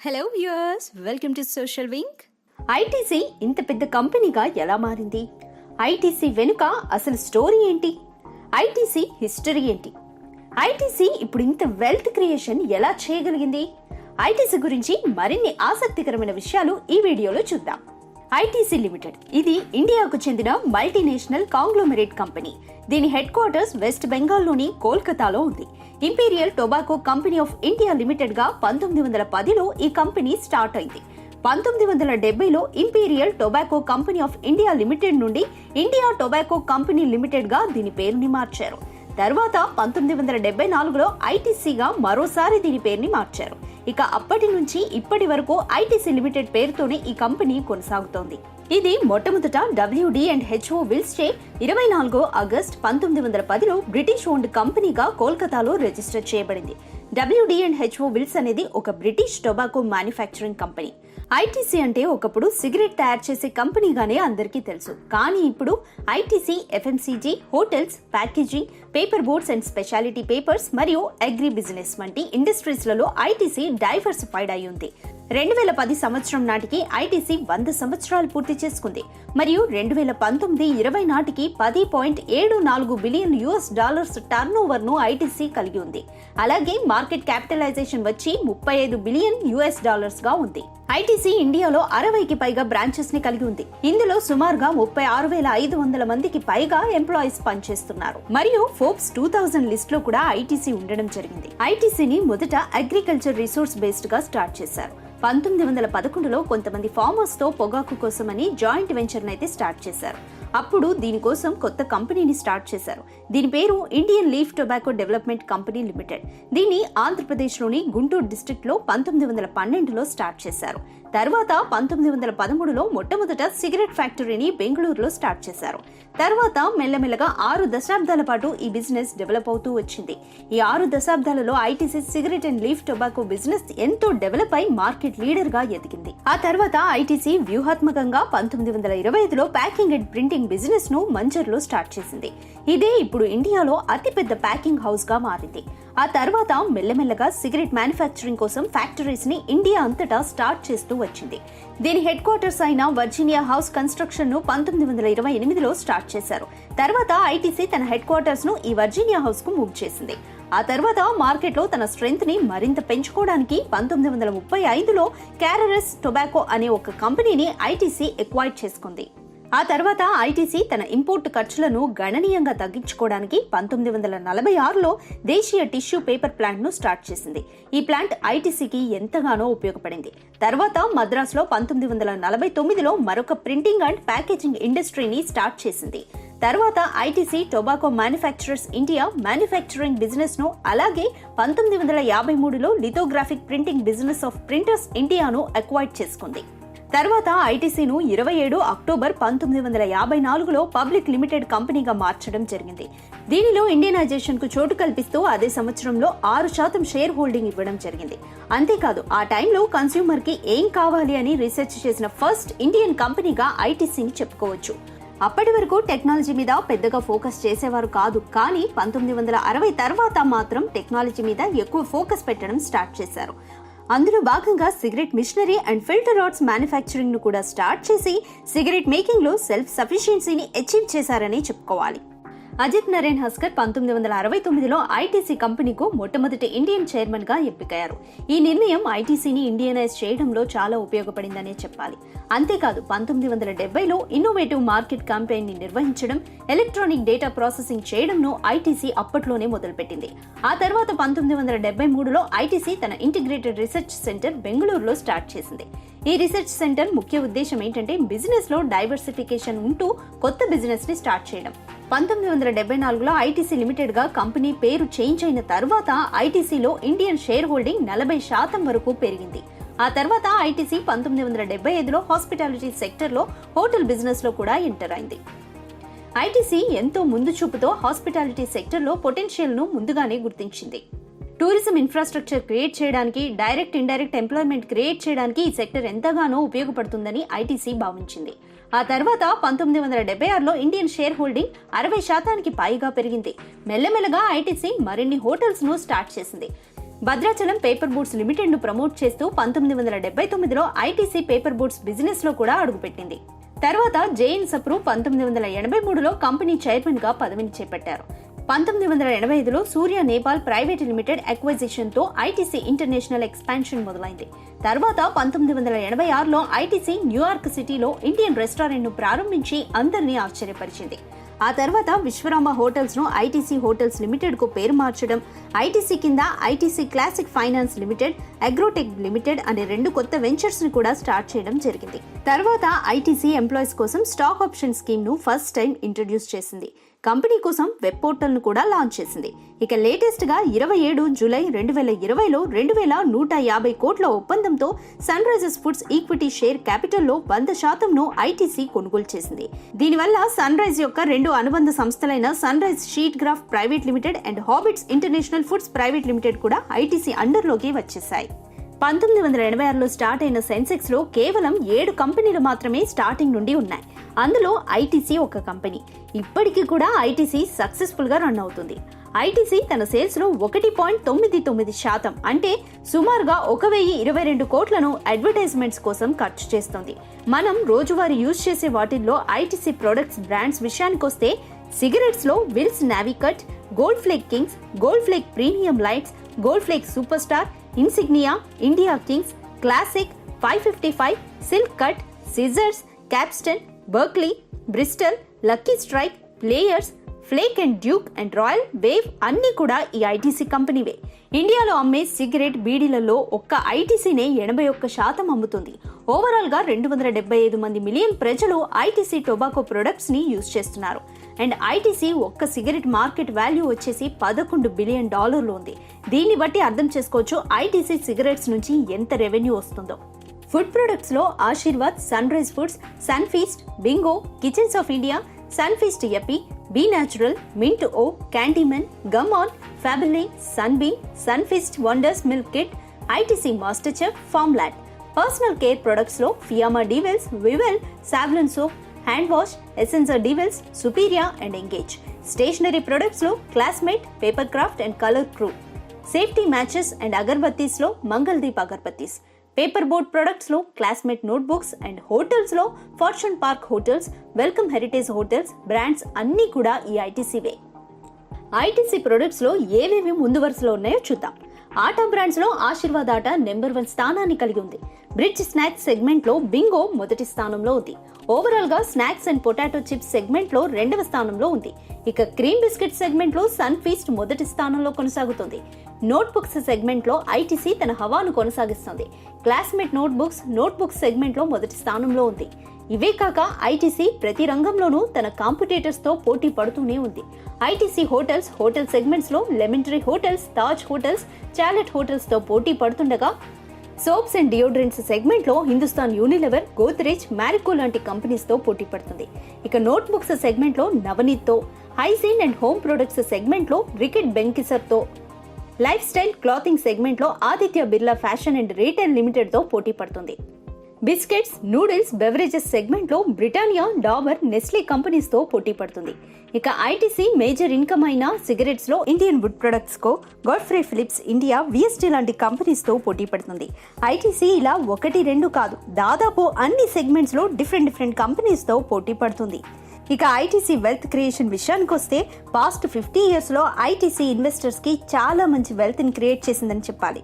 Hello viewers, welcome to social wing. ITC ఇంత పెద్ద కంపెనీగా ఎలా మారింది? ఐటీసీ వెనుక అసలు స్టోరీ ఏంటి? ఐటీసీ హిస్టరీ ఏంటి? ఐటీసీ ఇప్పుడు ఇంత వెల్త్ క్రియేషన్ ఎలా చేయగలిగింది? ఐటీసీ గురించి మరిన్ని ఆసక్తికరమైన విషయాలు ఈ వీడియోలో చూద్దాం. ఐటీసీ లిమిటెడ్ ఇది ఇండియాకు చెందిన మల్టీనేషనల్ కాంగ్లోమరేట్ కంపెనీ. దీని హెడ్ క్వార్టర్స్ వెస్ట్ బెంగాల్లోని కోల్కతాలో ఉంది. Imperial Tobacco Company of India Limited గా 1910లో ఈ కంపెనీ స్టార్ట్ అయింది. 1970లో Imperial Tobacco Company of India Limited నుండి ఇండియా టొబాకో కంపెనీ లిమిటెడ్ గా దీని పేరుని మార్చారు. తర్వాత 1974లో ఐటీసీగా మరోసారి దీని పేరుని మార్చారు. ఇక అప్పటి నుంచి ఇప్పటి వరకు ఐటీసీ లిమిటెడ్ పేరుతోనే ఈ కంపెనీ కొనసాగుతోంది. ఇది మొట్టమొదట WD&HO విల్స్ చే 24 ఆగస్టు 1910లో బ్రిటిష్ ఓన్డ్ కంపెనీగా కోల్కతాలో రిజిస్టర్ చేయబడింది. WD&HO విల్స్ అనేది ఒక British tobacco manufacturing company. ITC అంటే ఒకప్పుడు సిగరెట్ తయారు చేసే కంపెనీగానే అందరికీ తెలుసు. కానీ ఇప్పుడు ITC FMCG, hotels, packaging, paper boards and speciality papers మరియు అగ్రి బిజినెస్ వంటి ఇండస్ట్రీస్లలో ఐటీసీ డైవర్సిఫైడ్ అయి ఉంది. 2010 సంవత్సరం నాటికి ఐటీసీ 100 సంవత్సరాలు పూర్తి చేసుకుంది మరియు 2019-20 నాటికి $10.74 బిలియన్ టర్న్ ఓవర్ ను ఐటీసీ కలిగి ఉంది. అలాగే మార్కెట్ క్యాపిటలైజేషన్ వచ్చి $35 బిలియన్ గా ఉంది. ఐటీసీ ఇండియాలో 60కి పైగా బ్రాంచెస్ ని కలిగి ఉంది. ఇందులో సుమారుగా 36,500 మందికి పైగా ఎంప్లాయీస్ పనిచేస్తున్నారు. మరియు ఫోర్బ్స్ 2000 లిస్ట్ లో కూడా ఐటీసీ ఉండడం జరిగింది. ఐటీసీని మొదట అగ్రికల్చర్ రిసోర్స్ బేస్డ్ గా స్టార్ట్ చేశారు. 1911లో కొంతమంది ఫార్మర్స్ తో పొగాకు కోసమని జాయింట్ వెంచర్ అయితే స్టార్ట్ చేశారు. అప్పుడు దీనికోసం కొత్త కంపెనీని స్టార్ట్ చేశారు. దీని పేరు Indian leaf tobacco development company limited. దీన్ని ఆంధ్రప్రదేశ్లోని గుంటూరు డిస్ట్రిక్ట్ లో 1912లో స్టార్ట్ చేశారు. తర్వాత 1913లో మొట్టమొదట సిగరెట్ ఫ్యాక్టరీని బెంగళూరులో స్టార్ట్ చేశారు. తర్వాత మెల్లమెల్లగా 6 దశాబ్దాల పాటు ఈ బిజినెస్ డెవలప్ అవుతూ వచ్చింది. ఈ 6 దశాబ్దాలలో ITC cigarette and leaf tobacco business ఎంతో డెవలప్ అయి మార్కెట్ లీడర్ గా ఎదిగింది. ఆ తర్వాత ఐటీసీ వ్యూహాత్మకంగా 1925లో ప్యాకింగ్ అండ్ ప్రింటింగ్ బిజినెస్ ను మంజర్లో స్టార్ట్ చేసింది. ఇదే ఇప్పుడు ఇండియాలో అతిపెద్ద ప్యాకింగ్ హౌస్ గా మారింది. ఆ తర్వాత మెల్లమెల్లగా సిగరెట్ మ్యానుఫ్యాక్చరింగ్ కోసం ఫ్యాక్టరీస్ ని ఇండియా అంతటా స్టార్ట్ చేస్తూ వచ్చింది. దీని హెడ్ క్వార్టర్స్ అయిన వర్జీనియా హౌస్ కన్స్ట్రక్షన్ ను 1928లో స్టార్ట్ చేశారు. తర్వాత ఐటీసీ తన హెడ్ క్వార్టర్స్ ను ఈ వర్జీనియా హౌస్ కు మూవ్ చేసింది. ఆ తర్వాత మార్కెట్ లో తన స్ట్రెంగ్త్ ని మరింత పెంచుకోవడానికి 1935లో క్యారరస్ టొబాకో అనే ఒక కంపెనీని ఐటీసీ ఎక్వైర్ చేసుకుంది. ఆ తర్వాత ఐటీసీ తన ఇంపోర్ట్ ఖర్చులను గణనీయంగా తగ్గించుకోవడానికి 1946లో దేశీయ టిష్యూ పేపర్ ప్లాంట్ ను స్టార్ట్ చేసింది. ఈ ప్లాంట్ ఐటీసీకి ఎంతగానో ఉపయోగపడింది. తర్వాత మద్రాసులో 1949లో మరొక ప్రింటింగ్ అండ్ ప్యాకేజింగ్ ఇండస్ట్రీని స్టార్ట్ చేసింది. తర్వాత ITC tobacco manufacturers India manufacturing business ను, అలాగే 1953లో lithographic printing business of printers ఇండియాను అక్వైర్ చేసుకుంది. తర్వాత ఐటీసీను 27 అక్టోబర్ 1954లో పబ్లిక్ లిమిటెడ్ కంపెనీగా మార్చడం జరిగింది. దీనిలో ఇండియనైజేషన్ కు చోటు కల్పిస్తూ అదే సంవత్సరంలో 6% షేర్ హోల్డింగ్ ఇవ్వడం జరిగింది. అంతేకాదు ఆ టైంలో కన్స్యూమర్ కి ఏం కావాలి అని రీసెర్చ్ చేసిన ఫస్ట్ ఇండియన్ కంపెనీగా ఐటీసీని చెప్పుకోవచ్చు. అప్పటి వరకు టెక్నాలజీ మీద పెద్దగా ఫోకస్ చేసేవారు కాదు. కానీ 1960 తర్వాత మాత్రం టెక్నాలజీ మీద ఎక్కువ ఫోకస్ పెట్టడం స్టార్ట్ చేశారు. అందులో భాగంగా cigarette machinery and filter rods manufacturing ను కూడా స్టార్ట్ చేసి సిగరెట్ మేకింగ్ లో సెల్ఫ్ సఫిషియన్సీని అచీవ్ చేశారని చెప్పుకోవాలి. అజిత్ నరేన్ హస్కర్ 1969లో ఐటీసీ కంపెనీకు మొట్టమొదటి ఇండియన్ చైర్మన్ గా ఎంపికయ్యారు. ఈ నిర్ణయం ఐటీసీని ఇండియనైజ్ చేయడంలో చాలా ఉపయోగపడిందనే చెప్పాలి. అంతేకాదు 1970లో ఇన్నోవేటివ్ మార్కెట్ క్యాంపెయిన్ ని నిర్వహించడం, ఎలక్ట్రానిక్ డేటా ప్రాసెసింగ్ చేయడంను ఐటీసీ అప్పట్లోనే మొదలుపెట్టింది. ఆ తర్వాత 1973లో ఐటీసీ తన ఇంటిగ్రేటెడ్ రీసెర్చ్ సెంటర్ బెంగళూరులో స్టార్ట్ చేసింది. ఈ రీసెర్చ్ సెంటర్ ముఖ్య ఉద్దేశం ఏంటంటే బిజినెస్ లో డైవర్సిఫికేషన్ ఉంటూ కొత్త బిజినెస్ ని స్టార్ట్ చేయడం. 1974లో ఐటీసీ లిమిటెడ్ గా కంపెనీ పేరు చేంజ్ అయిన తర్వాత ఐటీసీలో ఇండియన్ షేర్ హోల్డింగ్ 40% వరకు పెరిగింది. ఆ తర్వాత ఐటీసీ 1975లో హాస్పిటాలిటీ సెక్టర్ లో హోటల్ బిజినెస్ లో కూడా ఎంటర్ అయింది. ఐటీసీ ఎంతో ముందు చూపుతో హాస్పిటాలిటీ సెక్టర్ లో పొటెన్షియల్ ను ముందుగానే గుర్తించింది. టూరిజం ఇన్ఫ్రాస్ట్రక్చర్ క్రియేట్ చేయడానికి, డైరెక్ట్ ఇండైరెక్ట్ ఎంప్లాయ్మెంట్ క్రియేట్ చేయడానికి ఈ సెక్టర్ ఎంతగానో ఉపయోగపడుతుందని ఐటీసీ భావించింది. ఆ తర్వాత 1976లో ఇండియన్ షేర్ హోల్డింగ్ 60%కి పైగా పెరిగింది. మెల్లమెల్లగా ఐటీసీ మరిన్ని హోటల్స్ ను స్టార్ట్ చేసింది. భద్రాచలం పేపర్ బోట్స్ లిమిటెడ్ ను ప్రమోట్ చేస్తూ 1979లో ఐటీసీ పేపర్ బోట్స్ బిజినెస్ లో కూడా అడుగుపెట్టింది. తర్వాత జేఎన్ సప్రు 1983లో కంపెనీ చైర్మన్ గా పదవిని చేపట్టారు. 1985లో సూర్య నేపాల్ ప్రైవేట్ లిమిటెడ్ అక్విజిషన్ తో ఐటీసీ ఇంటర్నేషనల్ ఎక్స్పాన్షన్ మొదలైంది. తర్వాత 1986లో ఐటీసీ న్యూయార్క్ సిటీలో ఇండియన్ రెస్టారెంట్ ను ప్రారంభించి అందరినీ ఆశ్చర్యపరిచింది. ఆ తర్వాత విశ్వరామ హోటల్స్ ను ఐటీసీ హోటల్స్ లిమిటెడ్ కు పేరు మార్చడం, ఐటీసీ కింద ITC classic finance limited, Agrotech limited అనే 2 కొత్త వెంచర్స్ ని కూడా స్టార్ట్ చేయడం జరిగింది. తర్వాత ఐటీసీ ఎంప్లాయీస్ కోసం స్టాక్ ఆప్షన్ స్కీమ్ ను ఫస్ట్ టైం ఇంట్రడ్యూస్ చేసింది. కంపెనీ కోసం వెబ్ పోర్టల్ ను కూడా లాంచ్ చేసింది. ఇక లేటెస్ట్ గా 27 జూలై 2020లో 2150 కోట్ల ఒప్పందంతో Sunrisers Foods equity share క్యాపిటల్లో 100% ఐటీసీ కొనుగోలు చేసింది. దీనివల్ల సన్ రైజ్ యొక్క 2 అనుబంధ సంస్థలైన Sunrise Sheetgraph private limited and Hobbits International Foods private limited కూడా ఐటీసీ అండర్లోకి వచ్చేశాయి. 1986లో స్టార్ట్ అయిన సెన్సెక్స్ లో కేవలం 7 కంపెనీలు మాత్రమే స్టార్టింగ్ నుండి ఉన్నాయి. అందులో ఐటీసీ ఒక కంపెనీ. ఇప్పటికీ కూడా ఐటీసీ సక్సెస్ఫుల్ గా రన్ అవుతుంది. ఐటీసీ తన సేల్స్ లో 1.99% అంటే సుమారుగా 1022 కోట్లను అడ్వర్టైజ్మెంట్స్ కోసం ఖర్చు చేస్తుంది. మనం రోజువారీ యూజ్ చేసే వాటిల్లో ఐటీసీ ప్రొడక్ట్స్ బ్రాండ్స్ విషయానికొస్తే సిగరెట్స్ లో Wills Navy Cut, Gold Flake Kings, Gold Flake Premium Lights, Gold Flake Super Star, Insignia, India Kings, Classic, 555, Silk Cut, Scissors, Capstan, Berkeley, Bristol, Lucky Strike, Players, Flake and Duke and Royal Wave అన్ని కూడా ఈ ITC కంపెనీవే. ఇండియాలో అమ్మే cigarette బీడీలలో ఒక్క ఐటీసీనే 81% అమ్ముతుంది. Overall గా 275 మంది million ప్రజలు ITC tobacco products ని యూజ్ చేస్తున్నారు. అండ్ ఐటీసీ ఒక్క సిగరెట్ మార్కెట్ వాల్యూ వచ్చేసి $11 బిలియన్ ఉంది. దీన్ని బట్టి అర్థం చేసుకోవచ్చు ఐటీసీ సిగరెట్స్ నుంచి ఎంత రెవెన్యూ వస్తుందో. ఫుడ్ ప్రొడక్ట్స్ లో Aashirvaad, Sunrise Foods, Sunfeast, Bingo, Kitchens of India, Sunfeast Yippee, B Natural, Mint O, Candyman, Gum On, Fabelle, Sunbee, Sunfeast Wonderz Milk Kit, ITC Master Chef, Farmland. Personal care products లో Fiama Di Wills, Vivel, Savlon soap, hand wash, Essenza Di Wills, Superia and Engage. Stationery products లో Classmate, paper craft and colour crew. Safety matches and agarbattis లో Mangaldeep agarbattis. Paper board products లో classmate notebooks and hotels లో fortune park hotels, welcome heritage hotels brands అన్ని కూడా ఈ ఐటీసీవే. ITC products లో ఏవేవి ముందు వరుసలో ఉన్నాయో చూద్దాం. ఆటా బ్రాండ్స్ లో ఆశీర్వాద్ ఆటా నెంబర్ 1 స్థానాన్ని కలిగి ఉంది. బ్రిడ్జ్ స్నాక్స్ సెగ్మెంట్ లో బింగో మొదటి స్థానంలో ఉంది. ఓవరాల్ గా snacks and potato chips segment లో 2వ స్థానంలో ఉంది. ఇక క్రీమ్ బిస్కెట్ సెగ్మెంట్ లో సన్ ఫీస్ట్ మొదటి స్థానంలో కొనసాగుతుంది. నోట్ బుక్స్ సెగ్మెంట్ లో ఐటీసీ తన హవాను కొనసాగిస్తుంది. క్లాస్మేట్ నోట్బుక్స్ సెగ్మెంట్ లో మొదటి స్థానంలో ఉంది. ఇవే కాక ఐటీసీ ప్రతి రంగంలోనూ తన కాంపిటేటర్స్ తో పోటీ పడుతూనే ఉంది. ఐటీసీ హోటల్ సెగ్మెంట్స్ లో lemon tree hotels, Taj hotels, Chalet hotels తో పోటీ పడుతుండగా సోప్స్ అండ్ డియోడ్రెంట్స్ సెగ్మెంట్ లో హిందుస్థాన్ యూనిలివర్, గోద్రేజ్, మ్యారికో లాంటి కంపెనీస్ తో పోటీ పడుతుంది. ఇక నోట్ బుక్స్ సెగ్మెంట్ లో నవనీత్ తో, hygiene and home products segment లో రికెట్ బెంకిసర్ తో, లైఫ్ స్టైల్ క్లాతింగ్ సెగ్మెంట్ లో Aditya Birla fashion and retail limited తో పోటీ పడుతుంది. బిస్కెట్స్, నూడిల్స్, బెవరేజెస్ సెగ్మెంట్ లో బ్రిటానియా, డాబర్, నెస్లే కంపెనీస్ తో పోటీ పడుతుంది. ఇక ఐటీసీ మేజర్ ఇన్కమ్ అయిన సిగరెట్స్ లో Indian wood products co, Godfrey Phillips India, VST లాంటి కంపెనీస్ తో పోటీ పడుతుంది. ఐటీసీ ఇలా 1-2 కాదు, దాదాపు అన్ని సెగ్మెంట్స్ లో డిఫరెంట్ కంపెనీస్ తో పోటీ పడుతుంది. ఇక ఐటీసీ వెల్త్ క్రియేషన్ విషయానికి వస్తే పాస్ట్ 50 years లో ఐటీసీ ఇన్వెస్టర్స్ కి చాలా మంచి వెల్త్ ని క్రియేట్ చేసిందని చెప్పాలి.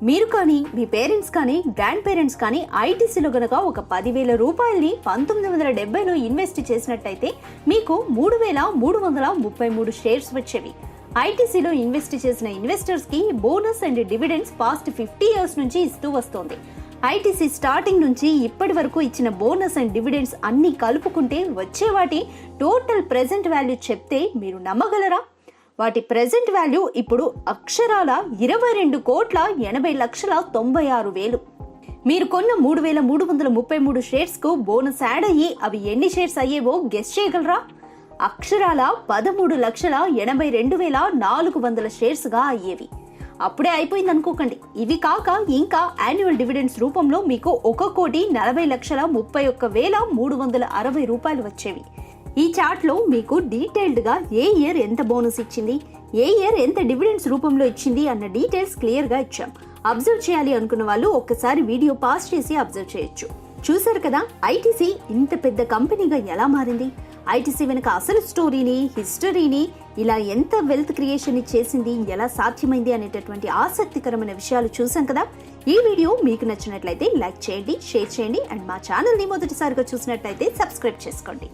మీరు కానీ, మీ పేరెంట్స్ కానీ, గ్రాండ్ పేరెంట్స్ కానీ ఐటీసీలో గనక ఒక 10,000 రూపాయల్ని 1970లో ఇన్వెస్ట్ చేసినట్టయితే మీకు 3,333 షేర్స్ వచ్చేవి. ఐటీసీలో ఇన్వెస్ట్ చేసిన ఇన్వెస్టర్స్ కి bonus and dividends past 50 years నుంచి ఇస్తూ వస్తోంది. ఐటీసీ స్టార్టింగ్ నుంచి ఇప్పటి వరకు ఇచ్చిన బోనస్ అండ్ డివిడెండ్స్ అన్ని కలుపుకుంటే వచ్చే వాటి టోటల్ ప్రెజెంట్ వాల్యూ చెప్తే మీరు నమ్మగలరా? వాటి ప్రెజెంట్ వాల్యూ ఇప్పుడు అక్షరాల 22,80,96,96,000. మీరు కొన్న 3,333 షేర్స్ కు బోనస్ యాడ్ అయ్యి అవి ఎన్ని షేర్స్ అయ్యేవో గెస్ చేయగలరా? అక్షరాల 13,82,400 షేర్స్ గా అయ్యేవి. అప్పుడే అయిపోయింది అనుకోకండి. ఇవి కాక ఇంకా యాన్యువల్ డివిడెండ్స్ రూపంలో మీకు 1,40,31,360 రూపాయలు వచ్చేవి. ఈ చార్ట్ లో మీకు డీటెయిల్డ్ గా ఏ ఇయర్ ఎంత బోనస్ ఇచ్చింది, ఏ ఇయర్ ఎంత డివిడెండ్స్ రూపంలో ఇచ్చింది అన్న డీటెయిల్స్ క్లియర్గా ఇచ్చాం. అబ్జర్వ్ చేయాలి అనుకున్న వాళ్ళు ఒక్కసారి వీడియో పాస్ చేసి అబ్జర్వ్ చేయొచ్చు. చూసారు కదా ఐటీసీ ఇంత పెద్ద కంపెనీగా ఎలా మారింది, ఐటీసీ వెనుక అసలు స్టోరీని, హిస్టరీని, ఇలా ఎంత వెల్త్ క్రియేషన్ చేసింది, ఎలా సాధ్యమైంది అనేటటువంటి ఆసక్తికరమైన విషయాలు చూసాం కదా. ఈ వీడియో మీకు నచ్చినట్లయితే లైక్ చేయండి, షేర్ చేయండి అండ్ మా ఛానల్ని మొదటిసారిగా చూసినట్లయితే సబ్స్క్రైబ్ చేసుకోండి.